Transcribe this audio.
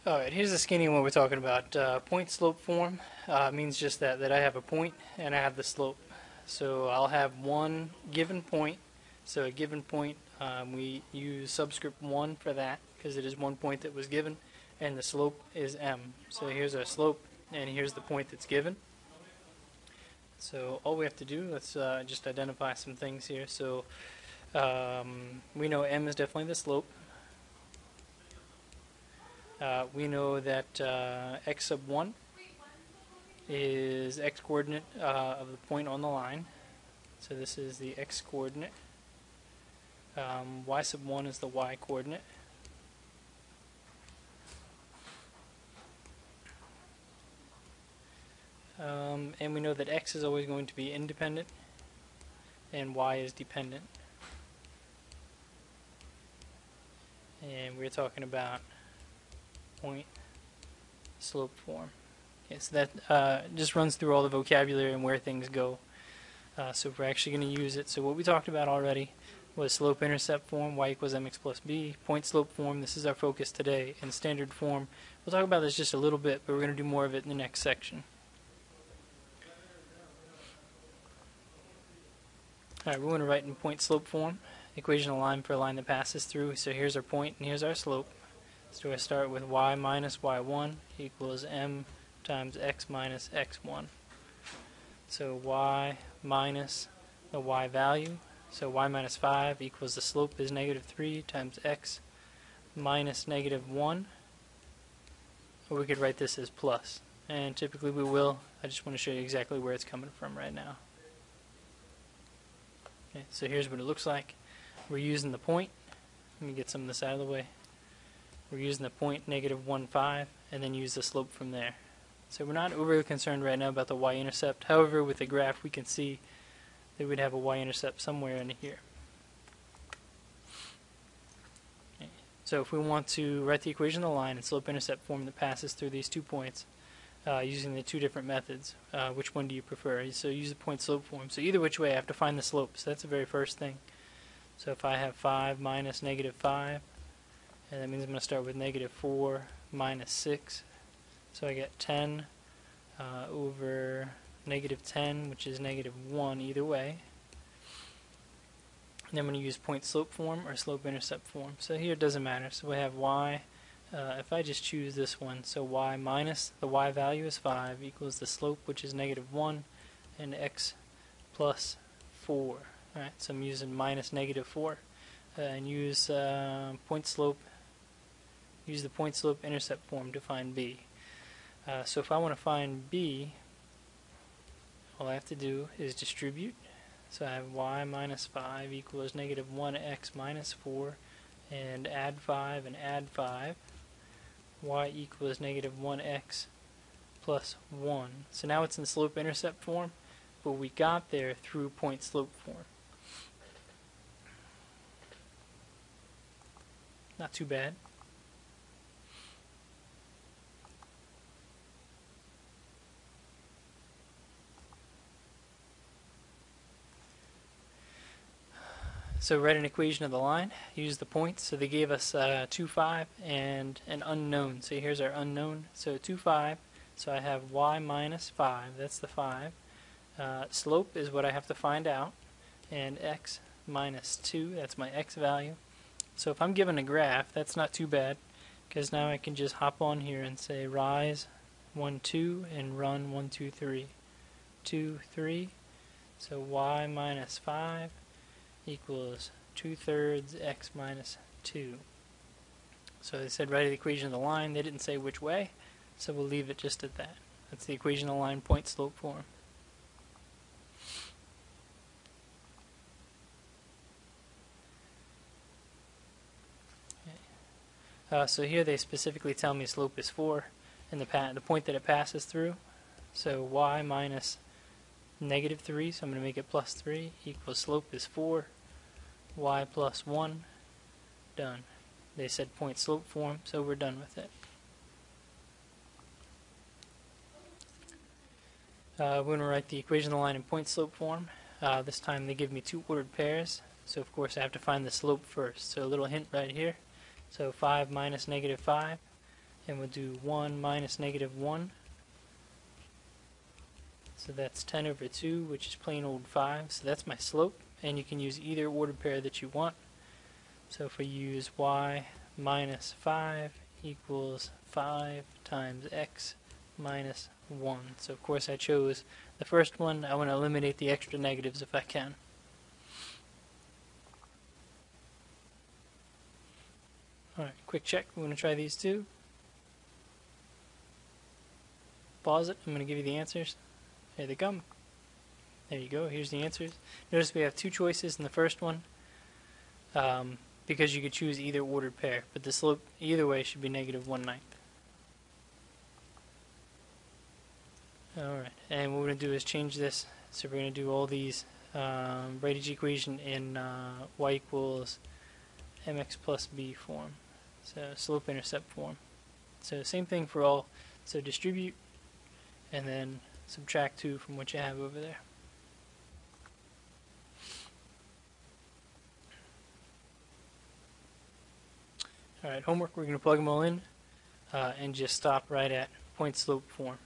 Alright, here's the skinny one we're talking about. Point slope form means just that I have a point and I have the slope. So I'll have one given point. So a given point, we use subscript 1 for that because it is one point that was given, and the slope is m. So here's our slope, and here's the point that's given. So all we have to do, let's just identify some things here. So we know m is definitely the slope. We know that x sub 1 is x coordinate of the point on the line. So this is the x coordinate. Y sub 1 is the y coordinate. And we know that x is always going to be independent and y is dependent. And we're talking about point slope form. Okay, so that just runs through all the vocabulary and where things go. So we're actually going to use it. So what we talked about already was slope intercept form, y equals mx plus b. Point slope form, this is our focus today. And standard form, we'll talk about this just a little bit, but we're going to do more of it in the next section. Alright, we're going to write in point slope form, equation of a line for a line that passes through. So here's our point and here's our slope. So I start with y minus y1 equals m times x minus x1. So y minus the y value. So y minus 5 equals the slope is negative 3 times x minus negative 1. Or we could write this as plus. And typically we will. I just want to show you exactly where it's coming from right now. Okay, so here's what it looks like. We're using the point. Let me get some of this out of the way. We're using the point negative 1, 5, and then use the slope from there. So we're not overly concerned right now about the y-intercept. However, with the graph we can see that we'd have a y-intercept somewhere in here. Okay. So if we want to write the equation of the line in slope-intercept form that passes through these 2 points using the 2 different methods, which one do you prefer? So use the point slope form. So either which way I have to find the slope. So that's the very first thing. So if I have 5 minus negative 5, and that means I'm going to start with negative 4 minus 6. So I get 10 over negative 10, which is negative 1 either way. And then I'm going to use point slope form or slope intercept form. So here it doesn't matter. So we have y, if I just choose this one, so y minus the y value is 5 equals the slope, which is negative 1, and x plus 4. Alright, so I'm using minus negative 4. And use point slope. Use the point slope intercept form to find b. So if I want to find b, all I have to do is distribute. So I have y minus 5 equals negative 1x minus 4, and add 5 and add 5. Y equals negative 1x plus 1. So now it's in slope intercept form, but we got there through point slope form. Not too bad. So write an equation of the line, use the points. So they gave us 2, 5 and an unknown. So here's our unknown. So 2, 5. So I have y minus 5. That's the 5. Slope is what I have to find out. And x minus 2. That's my x value. So if I'm given a graph, that's not too bad, because now I can just hop on here and say rise 1, 2 and run 1, 2, 3. 2, 3. So y minus 5 equals 2/3 x minus 2. So they said write the equation of the line. They didn't say which way, so we'll leave it just at that. That's the equation of the line point slope form. Okay. So here they specifically tell me slope is 4 and the point that it passes through. So y minus negative 3, so I'm going to make it plus 3, equals slope is 4. Y plus 1, done. They said point slope form, so we're done with it. We're going to write the equation of the line in point slope form. This time they give me 2 ordered pairs, so of course I have to find the slope first. So a little hint right here. So 5 minus negative 5, and we'll do 1 minus negative 1. So that's 10 over 2, which is plain old 5. So that's my slope, and you can use either ordered pair that you want. So if we use y minus 5 equals 5 times x minus 1. So of course I chose the first one. I want to eliminate the extra negatives if I can. Alright, quick check. We're going to try these two. Pause it. I'm going to give you the answers. Here they come. There you go. Here's the answers. Notice we have two choices in the first one because you could choose either ordered pair, but the slope either way should be negative 1/9. Alright, and what we're going to do is change this. So we're going to do all these, write each equation in y equals mx plus b form. So slope-intercept form. So same thing for all. So distribute and then subtract 2 from what you have over there. Alright, homework, we're going to plug them all in and just stop right at point slope form.